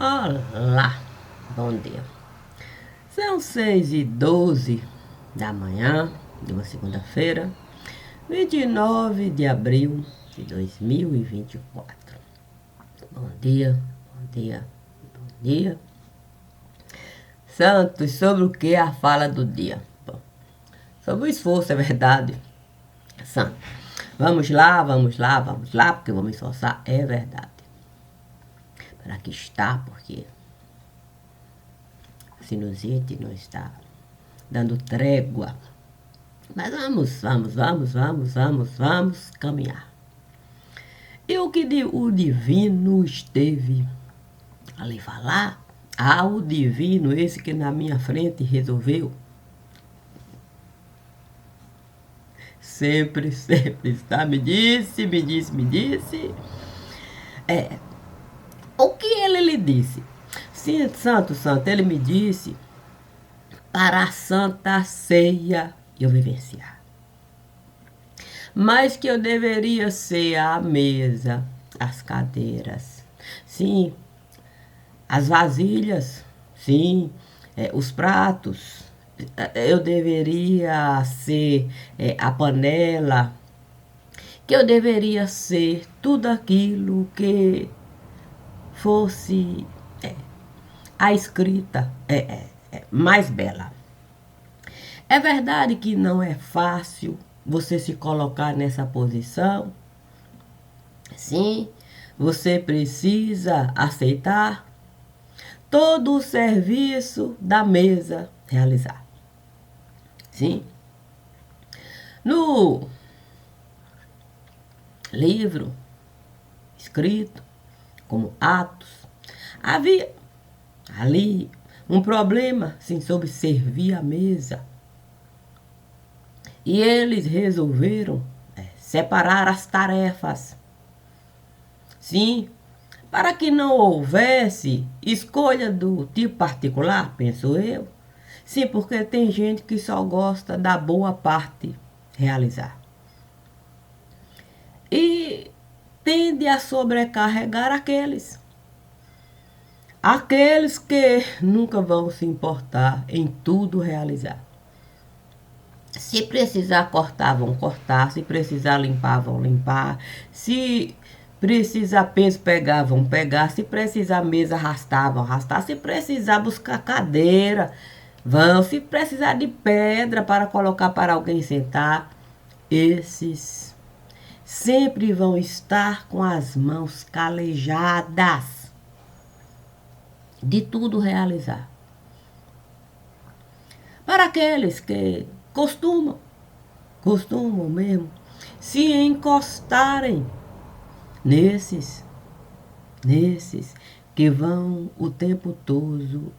Olá, bom dia. São 6h12 da manhã de uma segunda-feira, 29 de abril de 2024. Bom dia, bom dia, bom dia. Santos, sobre o que a fala do dia? Bom, sobre o esforço, é verdade. Santos, vamos lá, porque vou me esforçar, é verdade. Para que está, porque a sinusite não está dando trégua. Mas vamos caminhar. E o que o divino esteve ali falar? O divino, esse que na minha frente resolveu. Sempre está. Me disse. O que ele lhe disse? Sim, santo, ele me disse para a Santa Ceia eu vivenciar. Mas que eu deveria ser a mesa, as cadeiras, sim, as vasilhas, sim, os pratos. Eu deveria ser a panela, que eu deveria ser tudo aquilo que fosse a escrita mais bela. É verdade que não é fácil você se colocar nessa posição. Sim, você precisa aceitar todo o serviço da mesa realizar. Sim. No livro escrito como Atos, havia ali um problema, sim, sobre servir a mesa. E eles resolveram separar as tarefas. Sim, para que não houvesse escolha do tipo particular, penso eu. Sim, porque tem gente que só gosta da boa parte realizar. E tende a sobrecarregar aqueles que nunca vão se importar em tudo realizar. Se precisar cortar, vão cortar. Se precisar limpar, vão limpar. Se precisar peso pegar, vão pegar. Se precisar mesa arrastar, vão arrastar. Se precisar buscar cadeira, vão. Se precisar de pedra para colocar para alguém sentar, esses sempre vão estar com as mãos calejadas de tudo realizar. Para aqueles que costumam mesmo se encostarem nesses que vão o tempo todo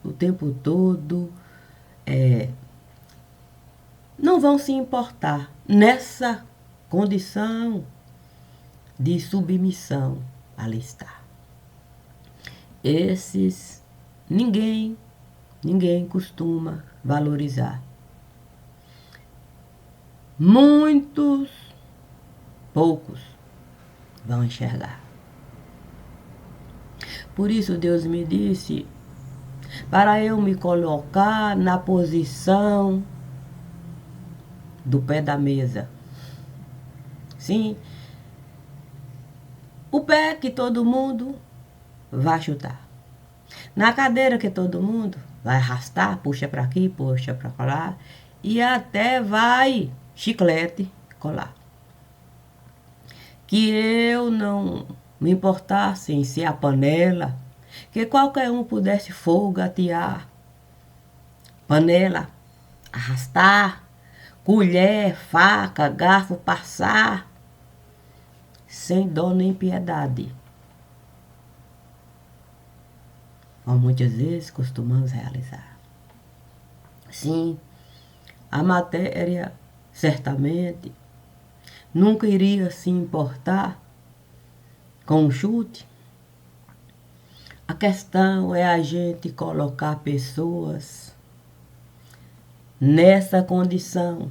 não vão se importar nessa condição de submissão ali está. Esses ninguém costuma valorizar. Poucos vão enxergar. Por isso Deus me disse para eu me colocar na posição do pé da mesa. Sim, o pé que todo mundo vai chutar. Na cadeira que todo mundo vai arrastar, puxa para aqui, puxa para lá, e até vai chiclete colar. Que eu não me importasse em ser a panela, que qualquer um pudesse fogo atear, panela, arrastar, colher, faca, garfo passar, sem dó nem piedade. Como muitas vezes costumamos realizar. Sim, a matéria certamente nunca iria se importar com o chute. A questão é a gente colocar pessoas nessa condição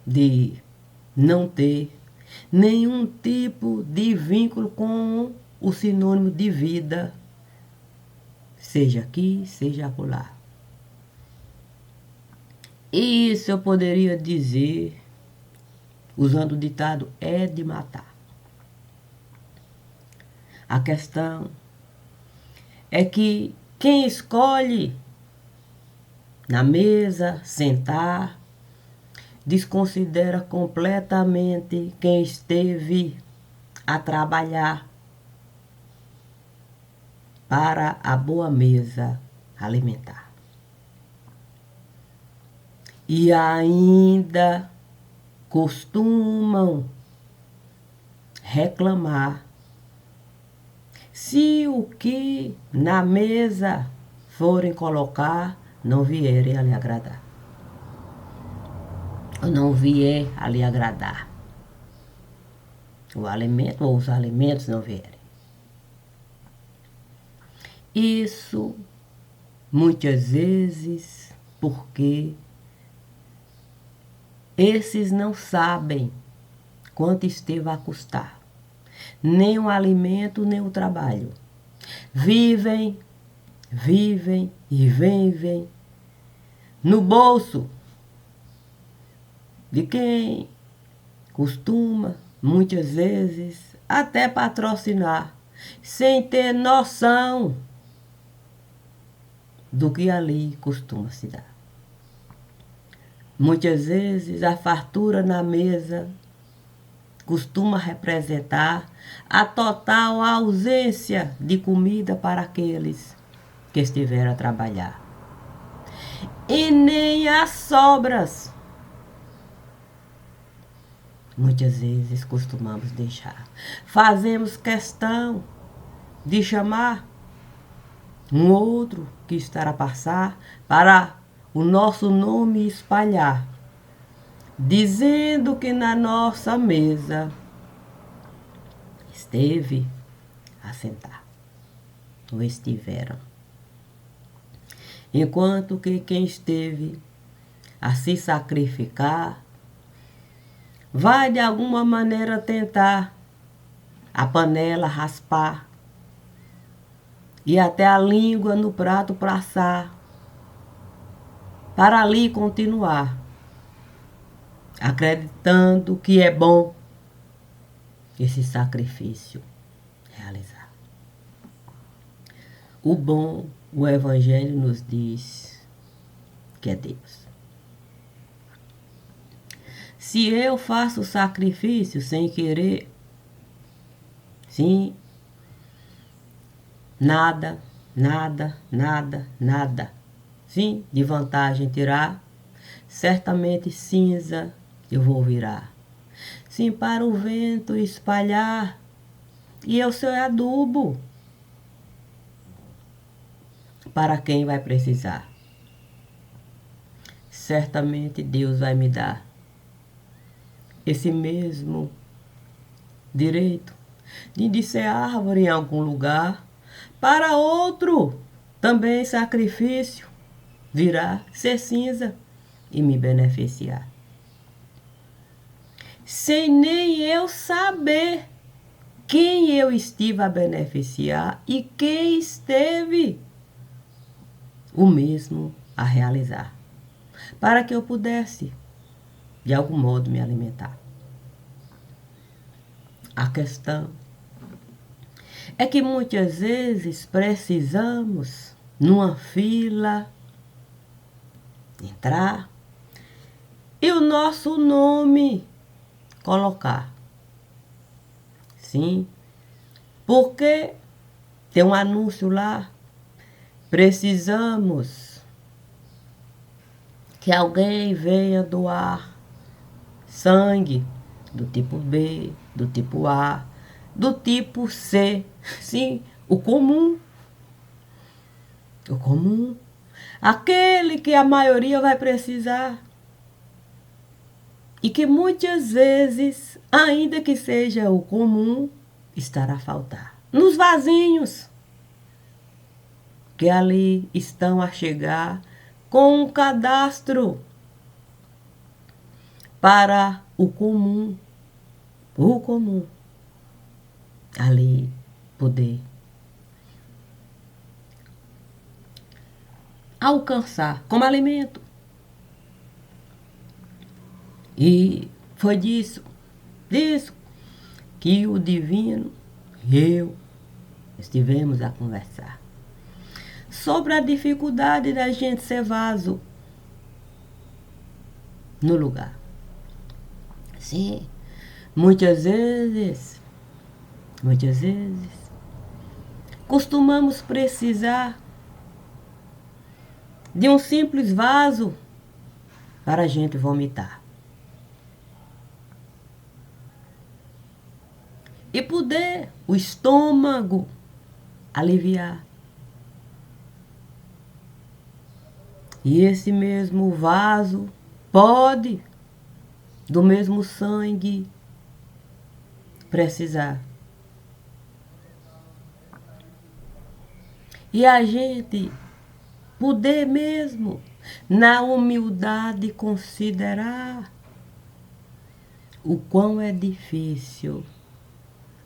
de não ter nenhum tipo de vínculo com o sinônimo de vida, seja aqui, seja acolá. E isso eu poderia dizer, usando o ditado, é de matar. A questão é que quem escolhe na mesa sentar, desconsidera completamente quem esteve a trabalhar para a boa mesa alimentar. E ainda costumam reclamar se o que na mesa forem colocar não vierem a lhe agradar. Ou não vier a lhe agradar. O alimento ou os alimentos não vierem. Isso muitas vezes porque esses não sabem quanto esteve a custar. Nem o alimento, nem o trabalho. Vivem e vivem no bolso de quem costuma, muitas vezes, até patrocinar, sem ter noção do que ali costuma se dar. Muitas vezes a fartura na mesa costuma representar a total ausência de comida para aqueles que estiveram a trabalhar. E nem as sobras muitas vezes costumamos deixar. Fazemos questão de chamar um outro que estará a passar para o nosso nome espalhar, dizendo que na nossa mesa esteve a sentar, ou estiveram. Enquanto que quem esteve a se sacrificar vai de alguma maneira tentar a panela raspar e até a língua no prato passar, para ali continuar, acreditando que é bom esse sacrifício realizar. O bom, o Evangelho nos diz que é Deus. Se eu faço sacrifício sem querer, sim, nada, sim, de vantagem tirar, certamente cinza eu vou virar. Sim, para o vento espalhar, e eu sou adubo para quem vai precisar. Certamente Deus vai me dar esse mesmo direito de ser árvore em algum lugar, para outro também sacrifício virá ser cinza e me beneficiar. Sem nem eu saber quem eu estive a beneficiar e quem esteve o mesmo a realizar, para que eu pudesse, de algum modo, me alimentar. A questão é que muitas vezes precisamos, numa fila, entrar e o nosso nome colocar. Sim, porque tem um anúncio lá. Precisamos que alguém venha doar sangue do tipo B, do tipo A, do tipo C. Sim, o comum. O comum. Aquele que a maioria vai precisar. E que muitas vezes, ainda que seja o comum, estará a faltar. Nos vasinhos que ali estão a chegar com um cadastro para o comum. O comum. Ali poder alcançar como alimento. E foi disso que o divino e eu estivemos a conversar. Sobre a dificuldade da gente ser vaso no lugar. Sim, muitas vezes, costumamos precisar de um simples vaso para a gente vomitar. E poder o estômago aliviar. E esse mesmo vaso pode, do mesmo sangue, precisar. E a gente poder mesmo, na humildade, considerar o quão é difícil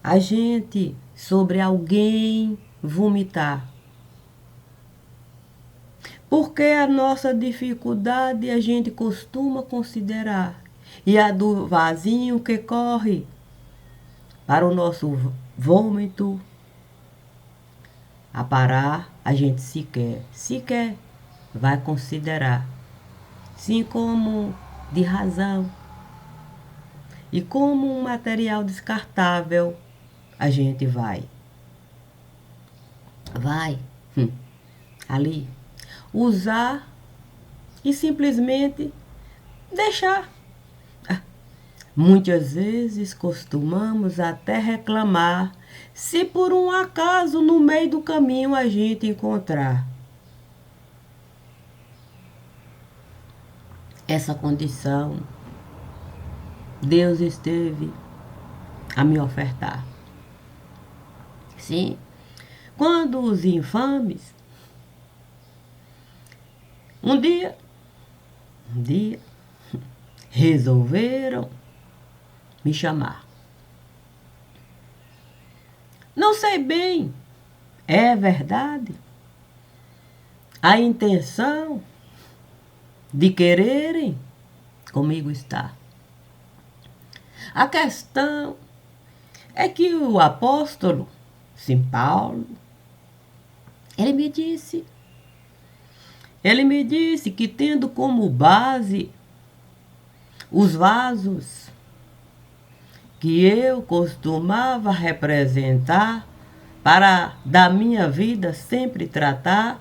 a gente sobre alguém vomitar. Porque a nossa dificuldade a gente costuma considerar. E a do vasinho que corre para o nosso vômito a parar, a gente sequer vai considerar. Sim, como de razão. E como um material descartável, a gente vai ali usar e simplesmente deixar. Muitas vezes costumamos até reclamar se por um acaso no meio do caminho a gente encontrar essa condição. Deus esteve a me ofertar. Sim, quando os infames um dia resolveram me chamar. Não sei bem, é verdade, a intenção de quererem comigo estar. A questão é que o apóstolo, São Paulo, ele me disse que tendo como base os vasos que eu costumava representar para da minha vida sempre tratar,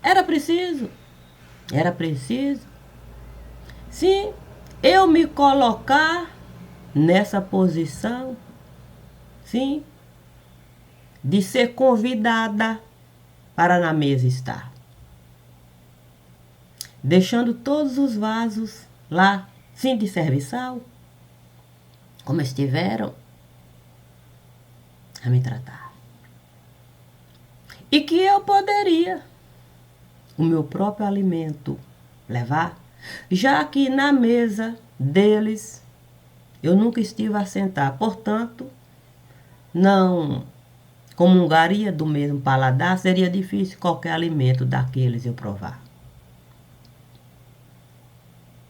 era preciso, sim, eu me colocar nessa posição, sim, de ser convidada para na mesa estar. Deixando todos os vasos lá, sim, de serviçal, como estiveram a me tratar. E que eu poderia o meu próprio alimento levar, já que na mesa deles eu nunca estive a sentar, portanto, não comungaria do mesmo paladar, seria difícil qualquer alimento daqueles eu provar.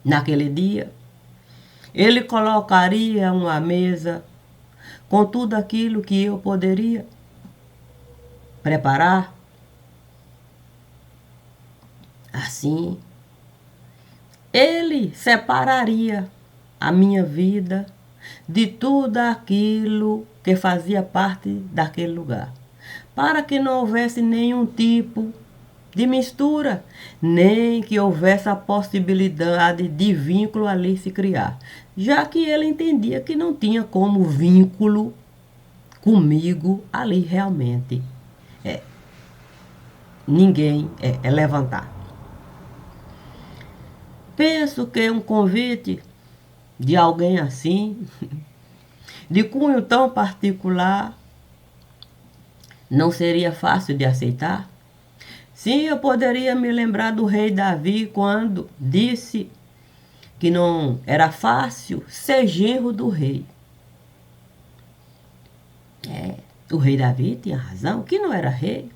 Naquele dia, ele colocaria uma mesa com tudo aquilo que eu poderia preparar. Assim, ele separaria a minha vida de tudo aquilo que fazia parte daquele lugar, para que não houvesse nenhum tipo de mistura, nem que houvesse a possibilidade de vínculo ali se criar, já que ele entendia que não tinha como vínculo comigo ali realmente ninguém levantar. Penso que um convite de alguém assim, de cunho tão particular, não seria fácil de aceitar? Sim, eu poderia me lembrar do rei Davi quando disse que não era fácil ser genro do rei. O rei Davi tinha razão, que não era rei,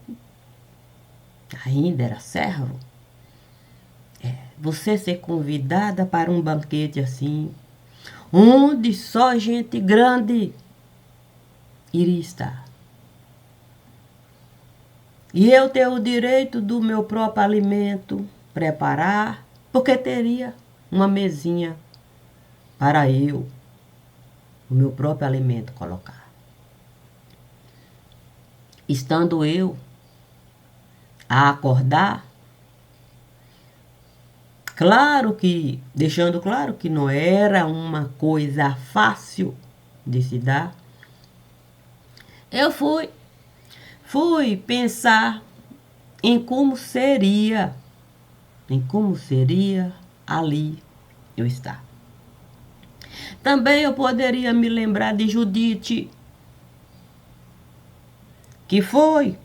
ainda era servo. Você ser convidada para um banquete assim, onde só gente grande iria estar. E eu ter o direito do meu próprio alimento, preparar, porque teria uma mesinha para eu, o meu próprio alimento colocar. Estando eu a acordar, deixando claro que não era uma coisa fácil de se dar, eu fui pensar em como seria ali eu estar. Também eu poderia me lembrar de Judite, que foi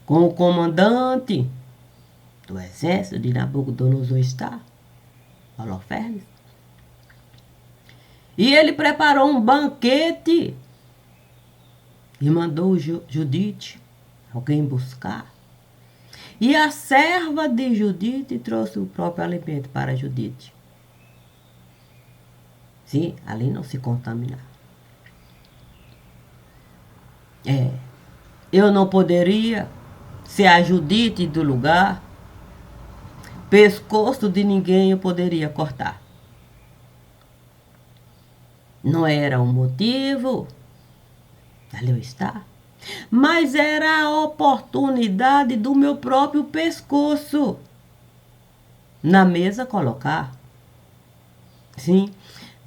com o comandante do exército de Nabucodonosor está, Holofernes. E ele preparou um banquete e mandou Judite, alguém buscar. E a serva de Judite trouxe o próprio alimento para Judite. Sim, ali não se contaminar. Eu não poderia ser a Judite do lugar. Pescoço de ninguém eu poderia cortar. Não era um motivo, ali eu está, mas era a oportunidade do meu próprio pescoço na mesa colocar. Sim,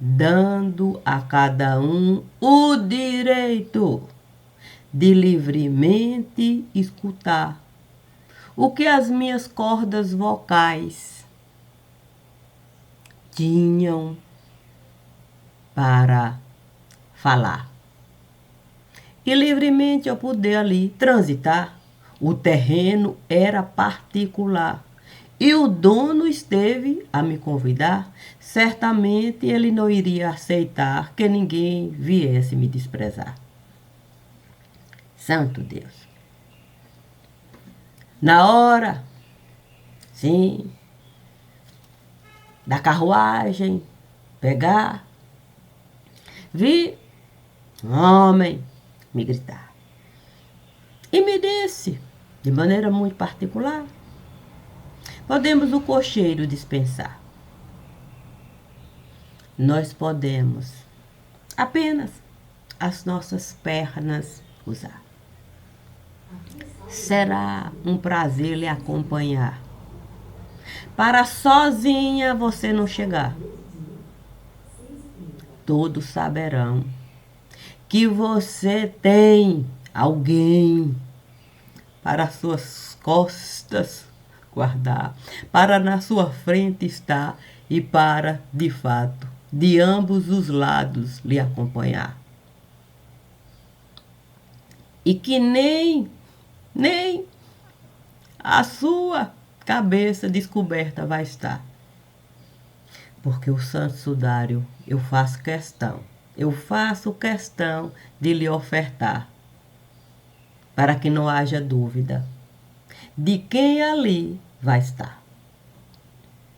dando a cada um o direito de livremente escutar o que as minhas cordas vocais tinham para falar. E livremente eu pude ali transitar. O terreno era particular. E o dono esteve a me convidar. Certamente ele não iria aceitar que ninguém viesse me desprezar. Santo Deus. Na hora, sim, da carruagem, pegar, vi um homem me gritar. E me disse, de maneira muito particular, podemos o cocheiro dispensar. Nós podemos apenas as nossas pernas usar. Será um prazer lhe acompanhar. Para sozinha você não chegar. Todos saberão que você tem alguém para suas costas guardar, para na sua frente estar e para, de fato, de ambos os lados lhe acompanhar. E que nem a sua cabeça descoberta vai estar. Porque o Santo Sudário, eu faço questão de lhe ofertar, para que não haja dúvida de quem ali vai estar.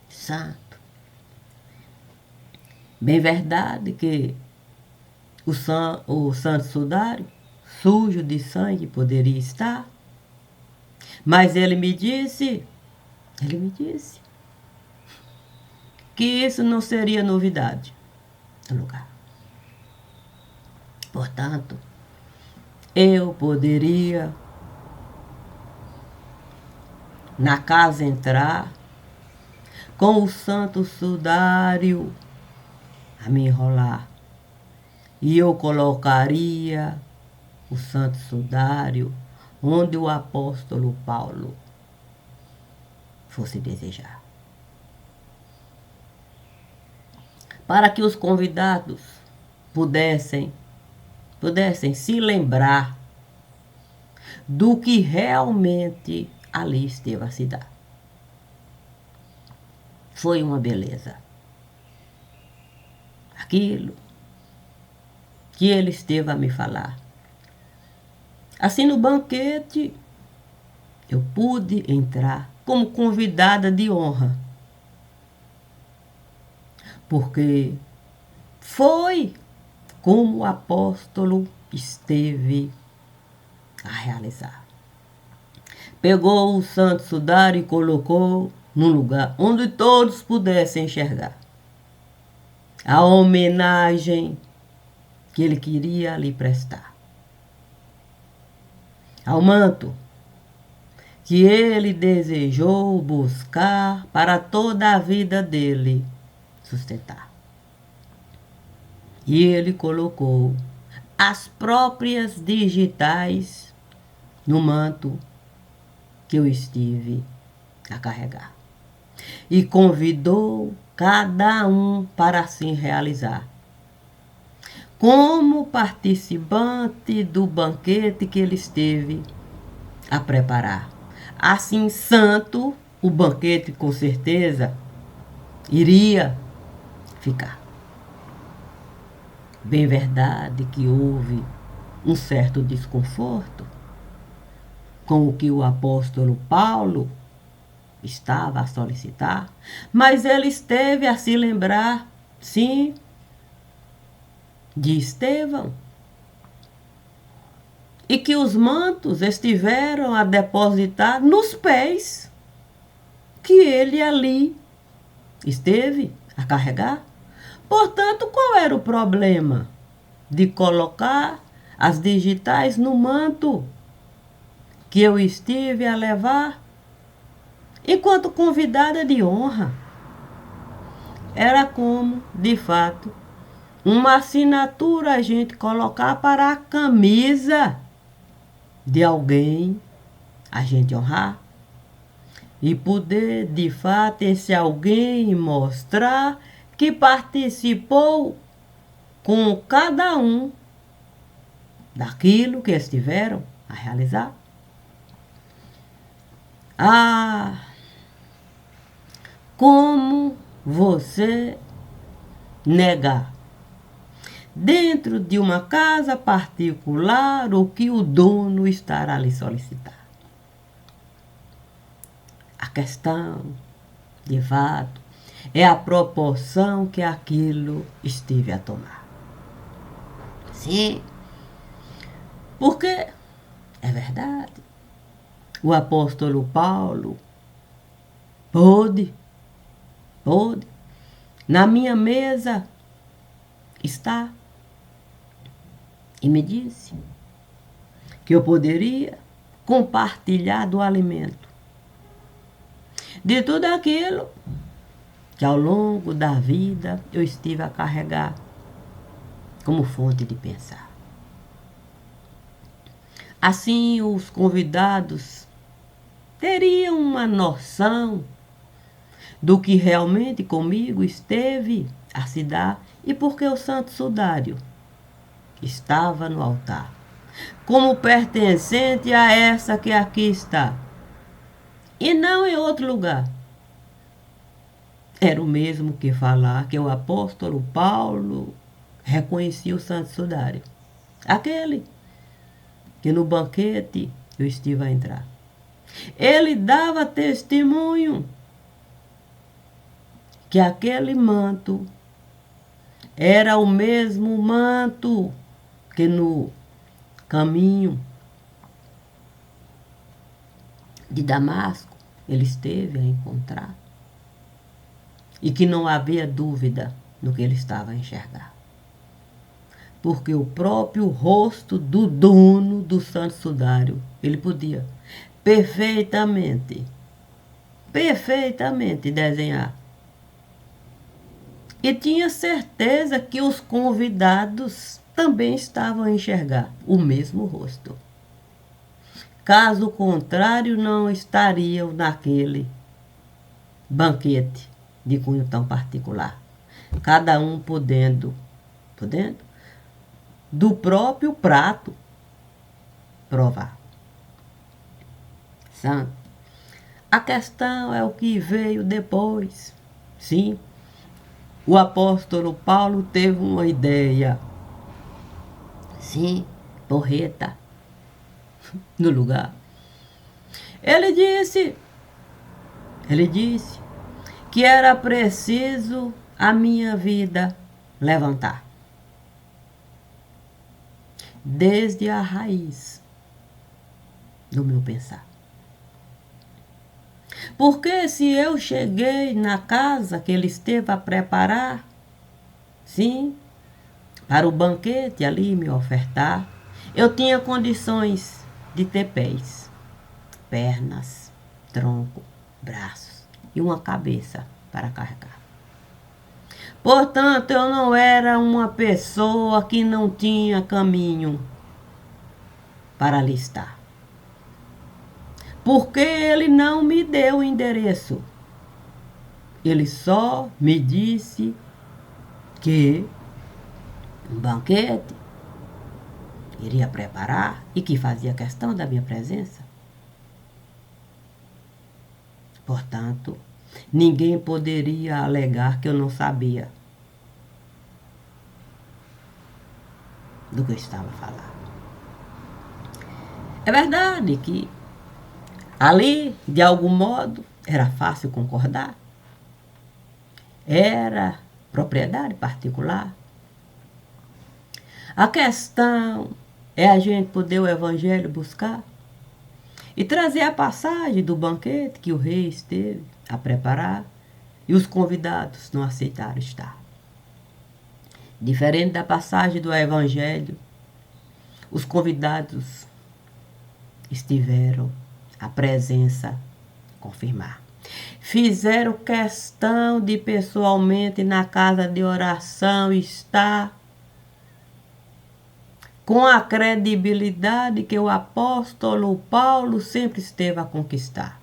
Santo. Bem verdade que o Santo Sudário, sujo de sangue, poderia estar, mas ele me disse que isso não seria novidade no lugar. Portanto, eu poderia na casa entrar com o Santo Sudário a me enrolar. E eu colocaria o Santo Sudário onde o apóstolo Paulo fosse desejar. Para que os convidados pudessem se lembrar do que realmente ali esteve a se dar. Foi uma beleza. Aquilo que ele esteve a me falar Assim, no banquete, eu pude entrar como convidada de honra, porque foi como o apóstolo esteve a realizar. Pegou o santo sudário e colocou num lugar onde todos pudessem enxergar a homenagem que ele queria lhe prestar. Ao manto que ele desejou buscar para toda a vida dele sustentar. E ele colocou as próprias digitais no manto que eu estive a carregar. E convidou cada um para assim realizar. Como participante do banquete que ele esteve a preparar. Assim, santo, o banquete com certeza iria ficar. Bem verdade que houve um certo desconforto com o que o apóstolo Paulo estava a solicitar, mas ele esteve a se lembrar, sim, de Estevão, e que os mantos estiveram a depositar nos pés que ele ali esteve a carregar. Portanto, qual era o problema de colocar as digitais no manto que eu estive a levar enquanto convidada de honra? Era como, de fato, uma assinatura a gente colocar para a camisa de alguém, a gente honrar. E poder, de fato, esse alguém mostrar que participou com cada um daquilo que estiveram a realizar. Ah, como você negar dentro de uma casa particular o que o dono estará a lhe solicitar? A questão, de fato, é a proporção que aquilo esteve a tomar. Sim, porque é verdade. O apóstolo Paulo pôde, na minha mesa está, e me disse que eu poderia compartilhar do alimento, de tudo aquilo que ao longo da vida eu estive a carregar como fonte de pensar. Assim, os convidados teriam uma noção do que realmente comigo esteve a se dar e porque o santo sudário estava no altar, como pertencente a essa que aqui está, e não em outro lugar. Era o mesmo que falar que o apóstolo Paulo reconhecia o santo sudário, aquele que no banquete eu estive a entrar. Ele dava testemunho que aquele manto era o mesmo manto que no caminho de Damasco ele esteve a encontrar. E que não havia dúvida no que ele estava a enxergar. Porque o próprio rosto do dono do santo sudário, ele podia perfeitamente desenhar. E tinha certeza que os convidados também estavam a enxergar o mesmo rosto. Caso contrário, não estariam naquele banquete de cunho tão particular. Cada um podendo do próprio prato provar. Santo. A questão é o que veio depois. Sim, o apóstolo Paulo teve uma ideia. Sim, porreta. no lugar. Ele disse que era preciso a minha vida levantar. Desde a raiz do meu pensar. Porque se eu cheguei na casa que ele esteve a preparar, sim, para o banquete ali me ofertar, eu tinha condições de ter pés, pernas, tronco, braços e uma cabeça para carregar. Portanto, eu não era uma pessoa que não tinha caminho para ali estar. Porque ele não me deu o endereço. Ele só me disse que um banquete iria preparar e que fazia questão da minha presença. Portanto, ninguém poderia alegar que eu não sabia do que eu estava falando. É verdade que ali, de algum modo, era fácil concordar. Era propriedade particular. A questão é a gente poder o evangelho buscar e trazer a passagem do banquete que o rei esteve a preparar e os convidados não aceitaram estar. Diferente da passagem do evangelho, os convidados estiveram a presença confirmar. Fizeram questão de pessoalmente na casa de oração estar com a credibilidade que o apóstolo Paulo sempre esteve a conquistar,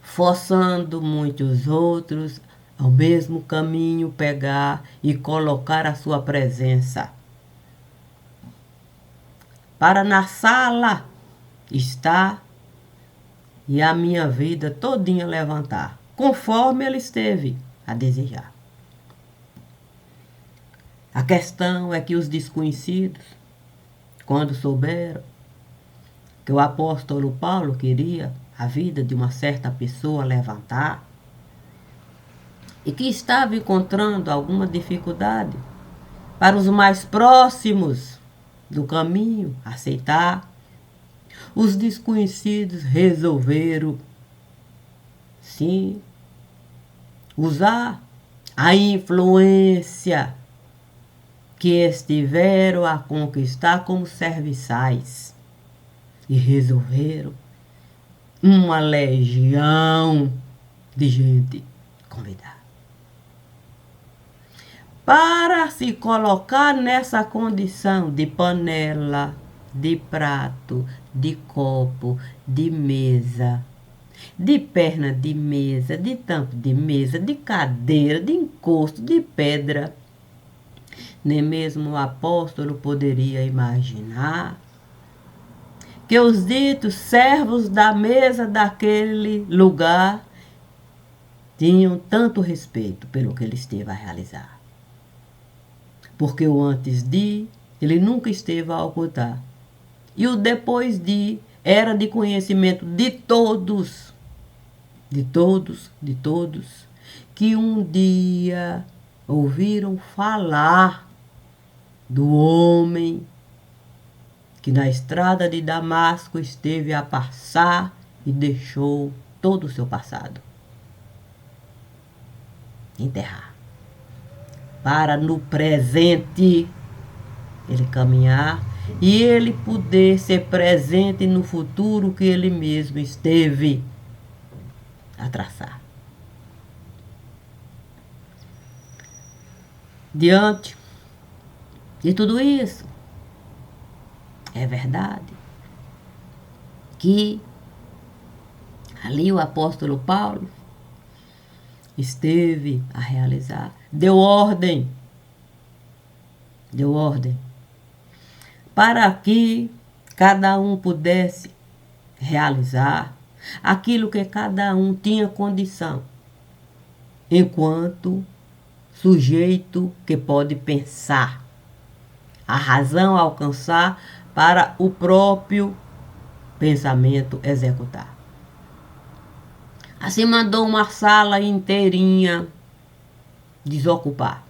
forçando muitos outros ao mesmo caminho pegar e colocar a sua presença para na sala estar e a minha vida todinha levantar, conforme ele esteve a desejar. A questão é que os desconhecidos, quando souberam que o apóstolo Paulo queria a vida de uma certa pessoa levantar e que estava encontrando alguma dificuldade para os mais próximos do caminho aceitar, os desconhecidos resolveram, sim, usar a influência que estiveram a conquistar como serviçais e resolveram uma legião de gente convidar para se colocar nessa condição de panela, de prato, de copo, de mesa, de perna de mesa, de tampo de mesa, de cadeira, de encosto, de pedra. Nem mesmo o apóstolo poderia imaginar que os ditos servos da mesa daquele lugar tinham tanto respeito pelo que ele esteve a realizar. Porque o antes de, ele nunca esteve a ocultar. E o depois de, era de conhecimento de todos, que um dia ouviram falar do homem que na estrada de Damasco esteve a passar e deixou todo o seu passado enterrar, para no presente ele caminhar e ele poder ser presente no futuro que ele mesmo esteve a traçar. Diante de tudo isso, é verdade que ali o apóstolo Paulo esteve a realizar, deu ordem para que cada um pudesse realizar aquilo que cada um tinha condição, enquanto sujeito que pode pensar, a razão alcançar para o próprio pensamento executar. Assim mandou uma sala inteirinha desocupar,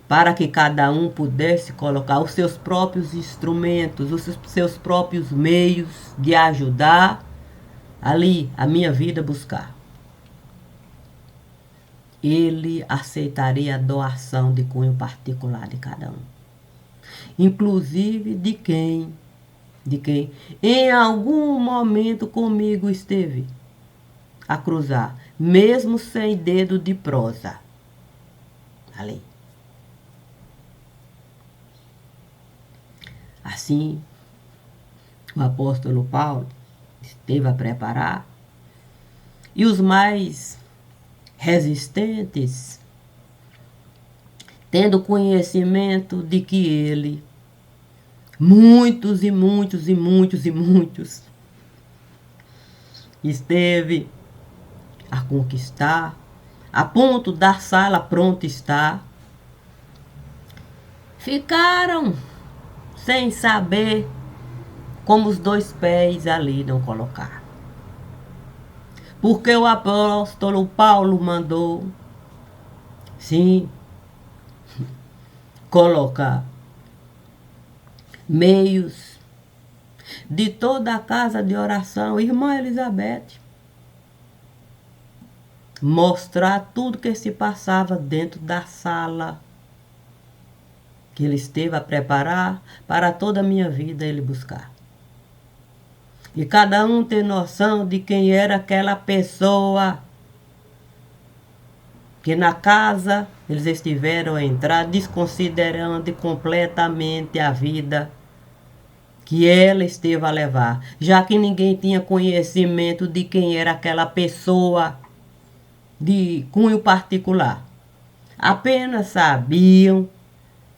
para que cada um pudesse colocar os seus próprios instrumentos, os seus próprios meios de ajudar ali a minha vida buscar. Ele aceitaria a doação de cunho particular de cada um, inclusive de quem em algum momento comigo esteve a cruzar, mesmo sem dedo de prosa. Ali. Assim, o apóstolo Paulo esteve a preparar, e os mais resistentes, tendo conhecimento de que ele, muitos, esteve a conquistar, a ponto da sala pronta estar, ficaram sem saber como os 2 pés ali não colocar. Porque o apóstolo Paulo mandou, sim, colocar meios de toda a casa de oração, irmã Elizabeth, mostrar tudo que se passava dentro da sala que ele esteve a preparar para toda a minha vida ele buscar. E cada um ter noção de quem era aquela pessoa que na casa eles estiveram a entrar, desconsiderando completamente a vida que ela esteve a levar, já que ninguém tinha conhecimento de quem era aquela pessoa de cunho particular. Apenas sabiam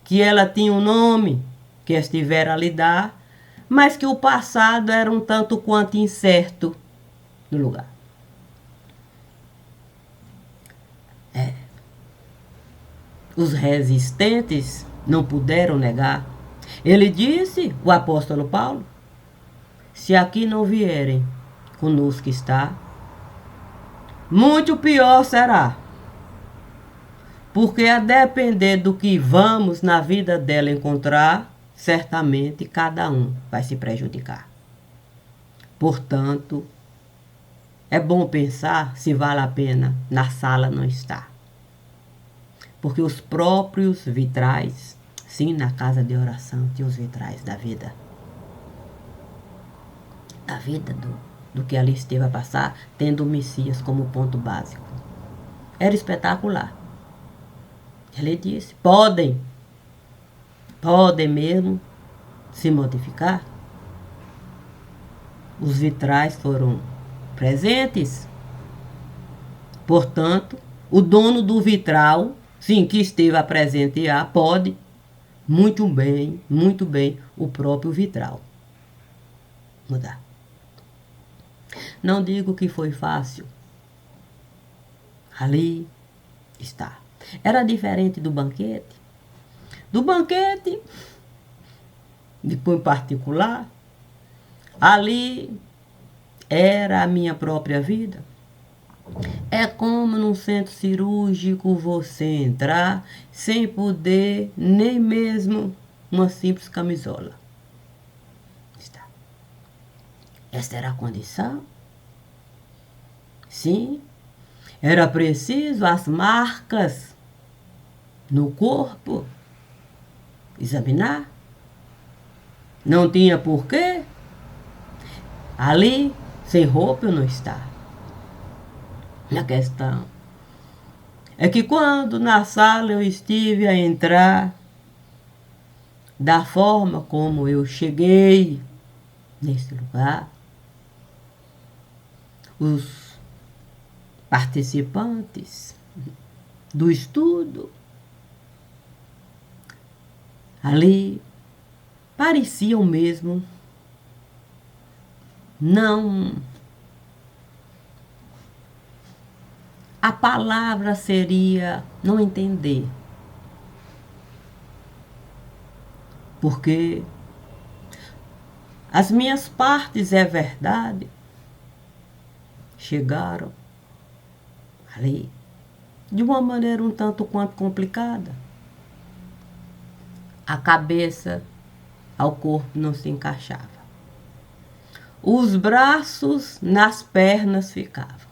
que ela tinha um nome que estivera a lhe dar, mas que o passado era um tanto quanto incerto no lugar. Os resistentes não puderam negar. Ele disse, o apóstolo Paulo, se aqui não vierem conosco está, muito pior será. Porque a depender do que vamos na vida dela encontrar, certamente cada um vai se prejudicar. Portanto, é bom pensar se vale a pena na sala não estar. Porque os próprios vitrais, sim, na casa de oração tinha os vitrais da vida. Da vida do que ali esteve a passar, tendo o Messias como ponto básico. Era espetacular. Ele disse, podem mesmo se modificar. Os vitrais foram presentes. Portanto, o dono do vitral, sim, que esteve a presentear, pode muito bem, o próprio vitral mudar. Não digo que foi fácil. Ali está. Era diferente do banquete. Do banquete, depois em particular, ali era a minha própria vida. É como num centro cirúrgico você entrar sem poder nem mesmo uma simples camisola. Está. Esta era a condição. Sim, era preciso as marcas no corpo examinar. Não tinha porquê. Ali, sem roupa, eu não estava. A questão é que quando na sala eu estive a entrar, da forma como eu cheguei nesse lugar, os participantes do estudo ali pareciam mesmo não. A palavra seria não entender. Porque As minhas partes, é verdade, chegaram ali de uma maneira um tanto quanto complicada. A cabeça ao corpo não se encaixava. Os braços nas pernas ficavam.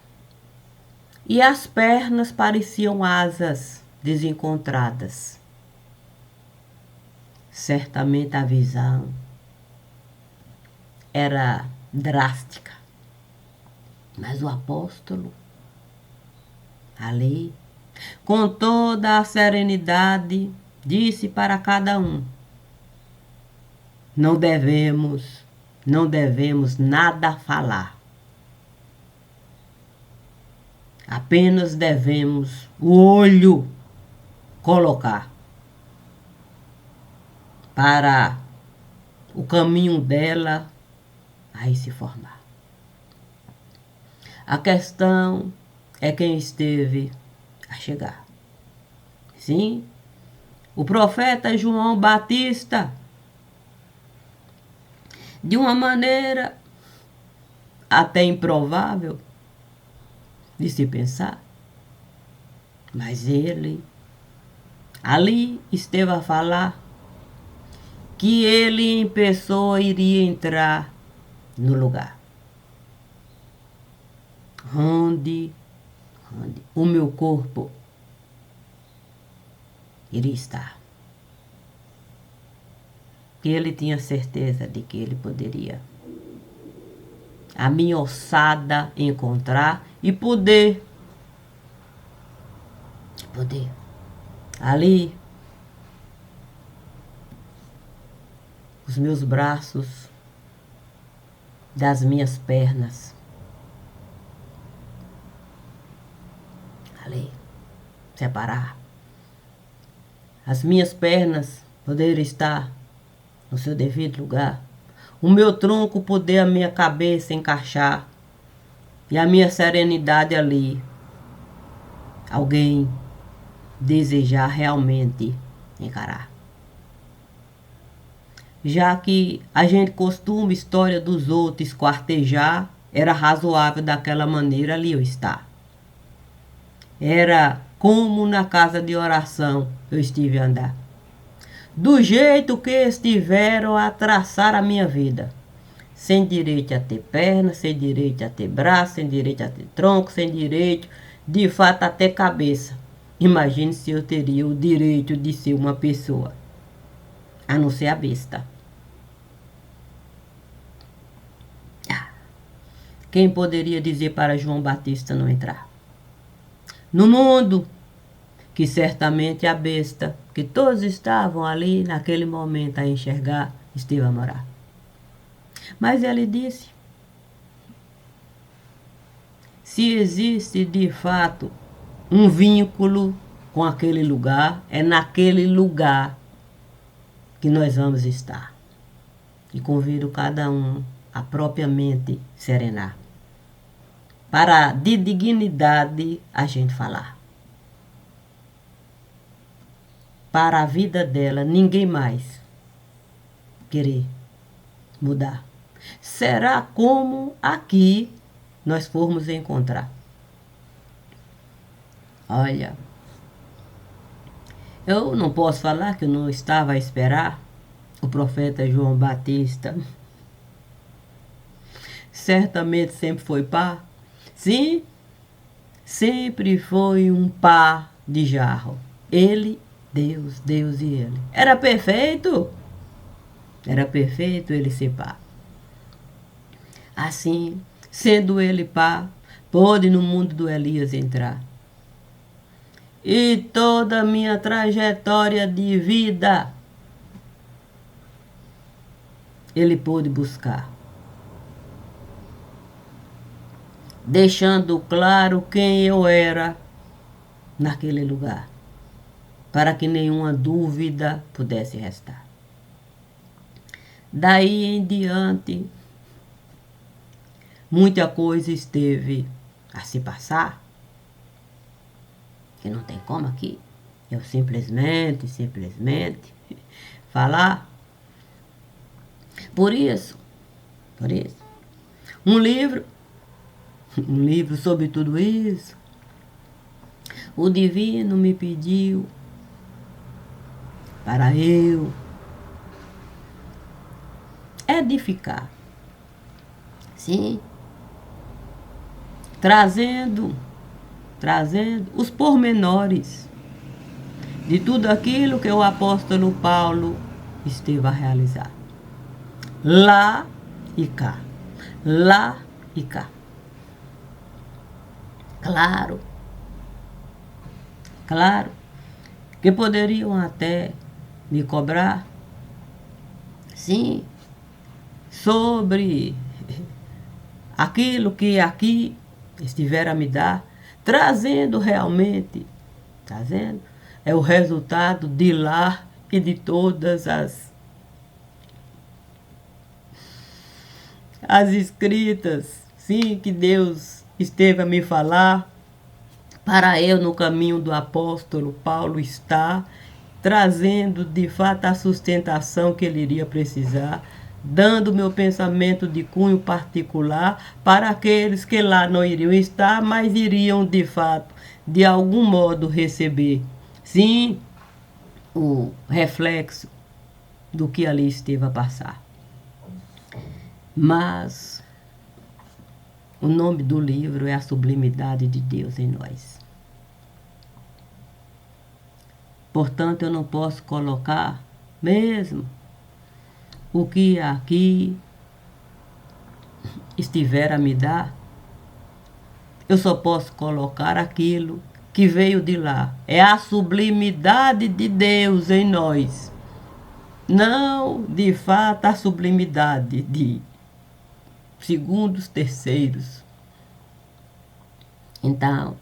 E as pernas pareciam asas desencontradas. Certamente a visão era drástica. Mas o apóstolo, ali, com toda a serenidade, disse para cada um: não devemos nada falar. Apenas devemos o olho colocar para o caminho dela aí se formar. A questão é quem esteve a chegar. Sim, o profeta João Batista, de uma maneira até improvável de se pensar, mas ele ali esteve a falar que ele em pessoa iria entrar no lugar onde o meu corpo iria estar. Que ele tinha certeza de que ele poderia a minha ossada encontrar e poder ali os meus braços das minhas pernas ali separar, as minhas pernas poderem estar no seu devido lugar, o meu tronco poder a minha cabeça encaixar e a minha serenidade ali alguém desejar realmente encarar. Já que a gente costuma história dos outros esquartejar, era razoável daquela maneira ali eu estar. Era como na casa de oração eu estive a andar. Do jeito que estiveram a traçar a minha vida. Sem direito a ter perna, sem direito a ter braço, sem direito a ter tronco, sem direito, de fato, a ter cabeça. Imagine se eu teria o direito de ser uma pessoa, a não ser a besta. Quem poderia dizer para João Batista não entrar? No mundo, que certamente a besta, que todos estavam ali naquele momento a enxergar, esteve a morar. Mas ele disse: se existe de fato um vínculo com aquele lugar, é naquele lugar que nós vamos estar. E convido cada um a propriamente serenar, para de dignidade a gente falar. Para a vida dela, ninguém mais querer mudar. Será como aqui nós formos encontrar. Olha, eu não posso falar que eu não estava a esperar o profeta João Batista. Certamente sempre foi pá. Sim, sempre foi um pá de jarro. Ele, Deus e ele. Era perfeito ele ser pá. Assim, sendo ele pá, pôde no mundo do Elias entrar. E toda a minha trajetória de vida ele pôde buscar, deixando claro quem eu era naquele lugar, para que nenhuma dúvida pudesse restar. Daí em diante, muita coisa esteve a se passar, que não tem como aqui eu simplesmente falar. Por isso, Por isso, um livro sobre tudo isso. O divino me pediu para eu edificar, sim, trazendo os pormenores de tudo aquilo que o apóstolo Paulo esteve a realizar. Lá e cá. Lá e cá. Claro que poderiam até me cobrar, sim, sobre aquilo que aqui estiver a me dar, trazendo é o resultado de lá e de todas as escritas, sim, que Deus esteve a me falar, para eu no caminho do apóstolo Paulo estar, trazendo de fato a sustentação que ele iria precisar, dando meu pensamento de cunho particular para aqueles que lá não iriam estar, mas iriam de fato, de algum modo receber, sim, o reflexo do que ali esteve a passar. Mas o nome do livro é A Sublimidade de Deus em Nós. Portanto, eu não posso colocar mesmo o que aqui estiver a me dar. Eu só posso colocar aquilo que veio de lá. É a sublimidade de Deus em nós. Não, de fato, a sublimidade de segundos, terceiros. Então,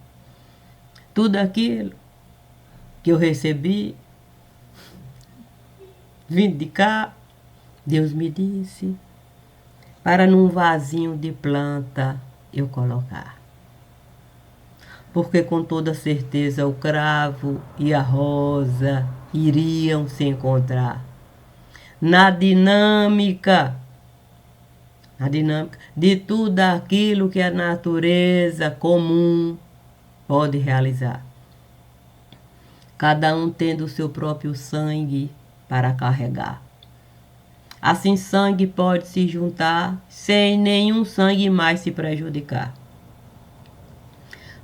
tudo aquilo que eu recebi, vindo de cá, Deus me disse, para num vasinho de planta eu colocar. Porque com toda certeza o cravo e a rosa iriam se encontrar. Na dinâmica de tudo aquilo que a natureza comum pode realizar. Cada um tendo o seu próprio sangue para carregar. Assim, sangue pode se juntar sem nenhum sangue mais se prejudicar.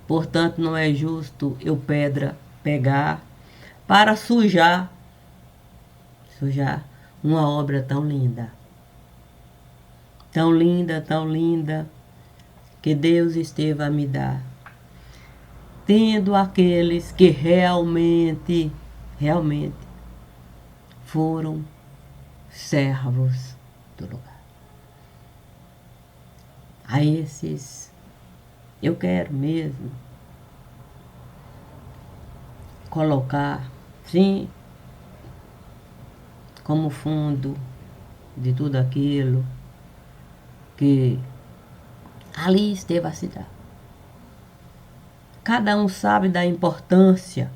Portanto, não é justo eu pegar para sujar uma obra tão linda. Tão linda, que Deus esteve a me dar. Tendo aqueles que realmente foram servos do lugar. A esses eu quero mesmo colocar, sim, como fundo de tudo aquilo que ali esteve a se dar. Cada um sabe da importância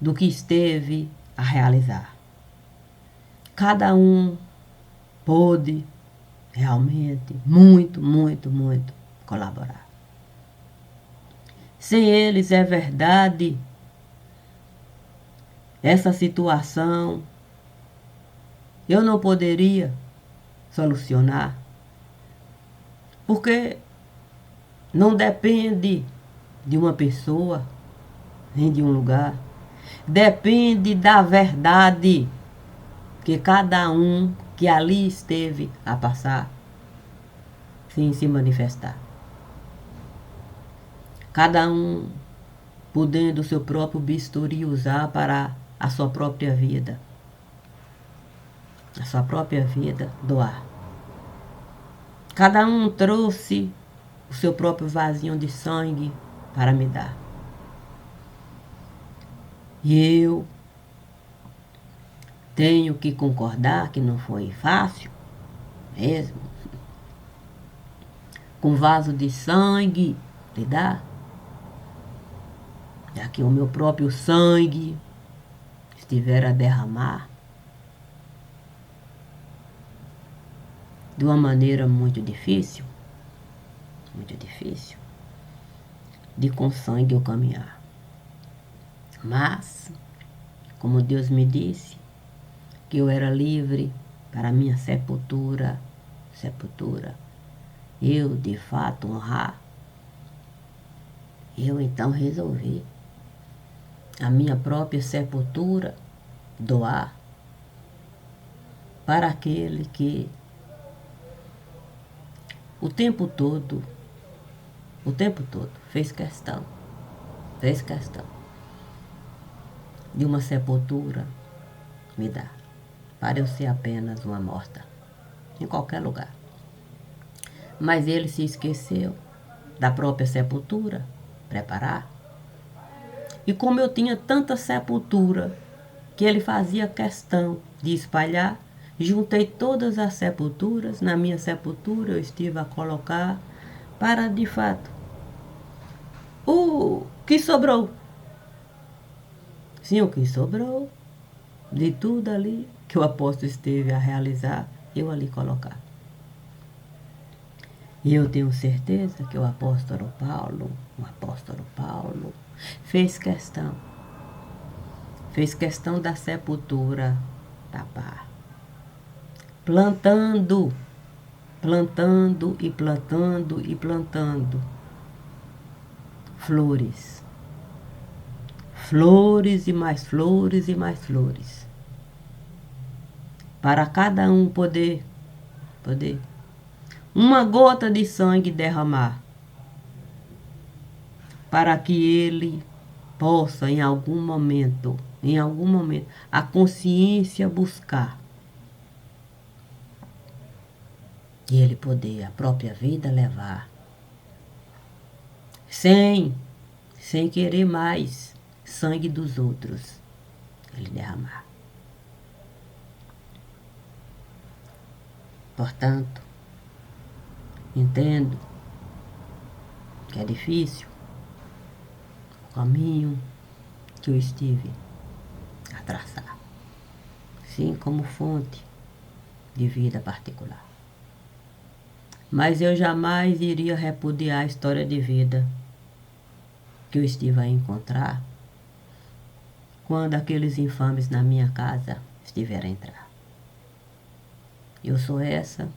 do que esteve a realizar. Cada um pôde realmente muito colaborar. Sem eles, é verdade, essa situação eu não poderia solucionar, porque não depende de uma pessoa, nem de um lugar. Depende da verdade que cada um que ali esteve a passar, sim, se manifestar. Cada um podendo o seu próprio bisturi usar para a sua própria vida. A sua própria vida doar. Cada um trouxe o seu próprio vasinho de sangue para me dar. E eu tenho que concordar que não foi fácil, mesmo. Com vaso de sangue lidar. Já que o meu próprio sangue estiver a derramar. de uma maneira muito difícil, de com sangue eu caminhar. Mas, como Deus me disse, que eu era livre para minha sepultura, eu de fato honrar, eu então resolvi a minha própria sepultura doar para aquele que o tempo todo fez questão de uma sepultura me dar, para eu ser apenas uma morta, em qualquer lugar. Mas ele se esqueceu da própria sepultura, preparar. E como eu tinha tanta sepultura, que ele fazia questão de espalhar, juntei todas as sepulturas, na minha sepultura eu estive a colocar, para de fato, o que sobrou. Sim, o que sobrou, de tudo ali que o apóstolo esteve a realizar, eu ali colocar. E eu tenho certeza que o apóstolo Paulo fez questão da sepultura tapar. Plantando flores. Flores e mais flores e mais flores. Para cada um poder uma gota de sangue derramar, para que ele possa em algum momento, a consciência buscar e ele poder a própria vida levar, sem querer mais sangue dos outros, ele derramar. Portanto, entendo que é difícil o caminho que eu estive a traçar, sim, como fonte de vida particular. Mas eu jamais iria repudiar a história de vida que eu estive a encontrar quando aqueles infames na minha casa estiveram a entrar. Eu sou essa,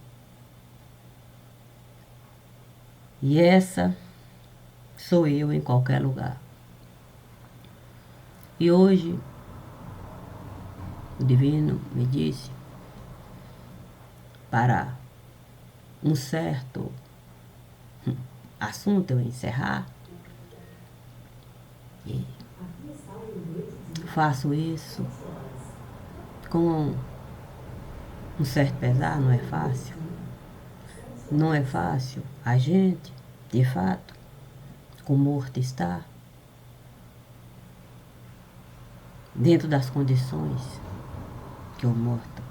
e essa sou eu em qualquer lugar. E hoje, o Divino me disse para um certo assunto eu encerrar, e faço isso com um certo pesar, não é fácil. Não é fácil a gente, de fato, com o morto está dentro das condições que o morto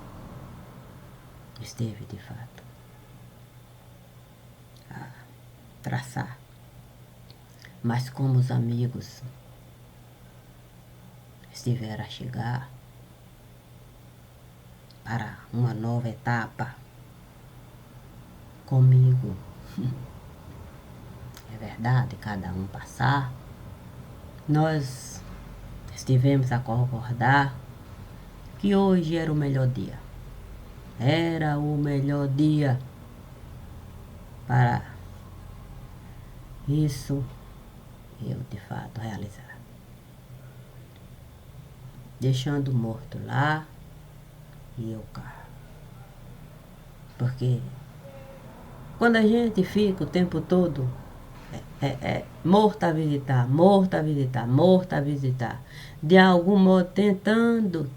esteve, de fato, a traçar. Mas como os amigos estiveram a chegar para uma nova etapa comigo, é verdade, cada um passar, nós estivemos a concordar que hoje era o melhor dia. Era o melhor dia para isso eu, de fato, realizar. Deixando o morto lá e eu cá. Porque quando a gente fica o tempo todo morto a visitar, de algum modo tentando,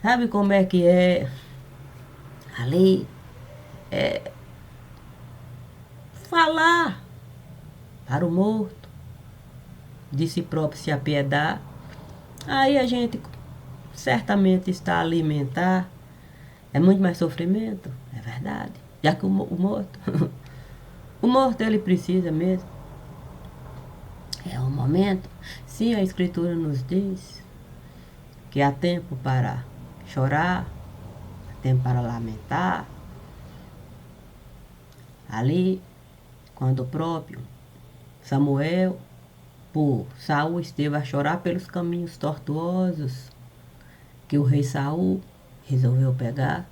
sabe como é que é ali, falar para o morto, de si próprio se apiedar, aí a gente certamente está a alimentar, é muito mais sofrimento, é verdade, já que o morto, o morto ele precisa mesmo, é um momento, sim, a Escritura nos diz que há tempo para chorar, há tempo para lamentar, Ali, quando o próprio Samuel, por Saul, esteve a chorar pelos caminhos tortuosos que o rei Saul resolveu pegar.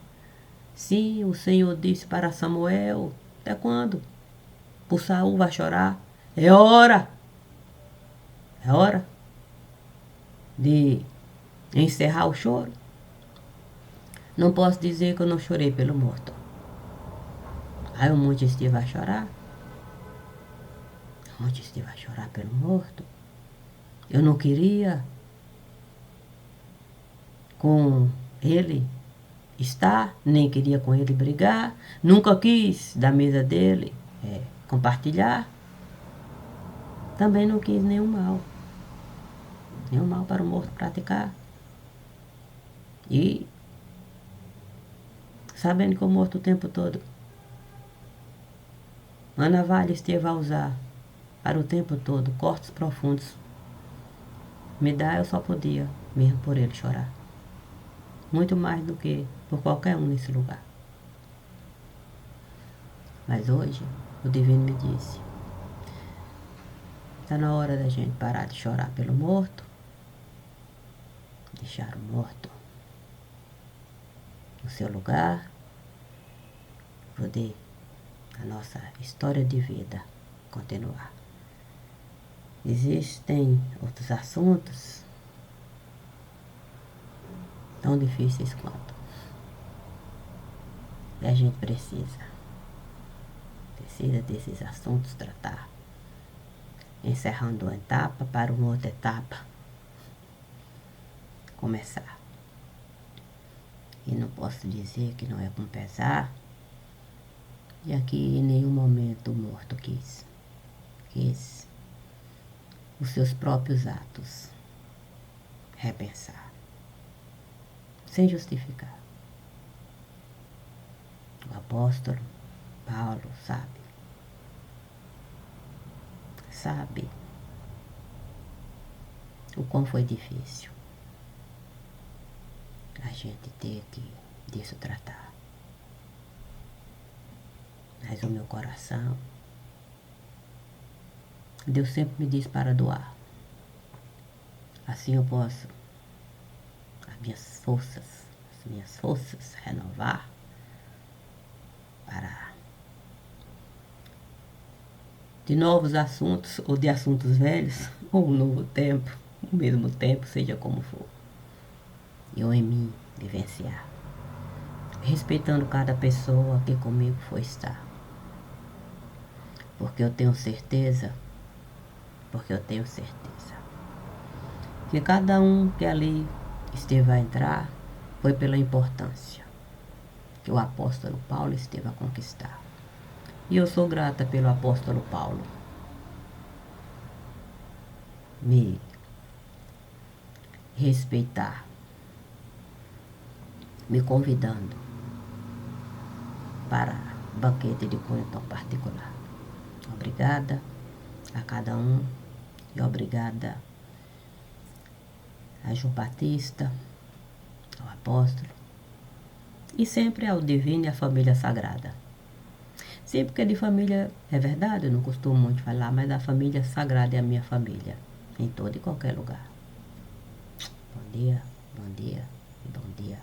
Sim, o Senhor disse para Samuel: até quando? Por Saul vai chorar? É hora! É hora de encerrar o choro. Não posso dizer que eu não chorei pelo morto. Aí o monte esteve a chorar. O monte esteve a chorar pelo morto. Eu não queria com ele estar, nem queria com ele brigar. Nunca quis da mesa dele compartilhar. Também não quis nenhum mal. Nenhum mal para o morto praticar. E sabendo que o morto o tempo todo a navalha esteve a usar para o tempo todo cortes profundos. Me dá, eu só podia, mesmo por ele chorar. Muito mais do que por qualquer um nesse lugar. Mas hoje, o divino me disse: está na hora da gente parar de chorar pelo morto, deixar o morto no seu lugar, poder a nossa história de vida continuar. Existem outros assuntos tão difíceis quanto. E a gente precisa desses assuntos tratar. Encerrando uma etapa para uma outra etapa começar. E não posso dizer que não é com pesar. E aqui em nenhum momento o morto quis os seus próprios atos repensar, sem justificar. O apóstolo Paulo sabe o quão foi difícil a gente ter que disso tratar. Mas o meu coração, Deus sempre me diz para doar. Assim eu posso as minhas forças renovar para de novos assuntos ou de assuntos velhos ou um novo tempo, o mesmo tempo, seja como for. Eu em mim vivenciar, respeitando cada pessoa que comigo for estar. Porque eu tenho certeza que cada um que ali esteve a entrar foi pela importância que o apóstolo Paulo esteve a conquistar. E eu sou grata pelo apóstolo Paulo me respeitar, me convidando para banquete de cunho tão particular. Obrigada a cada um e obrigada a João Batista, ao apóstolo e sempre ao divino e à família sagrada. Sempre que é de família, é verdade, eu não costumo muito falar, mas a família sagrada é a minha família, em todo e qualquer lugar. Bom dia e bom dia.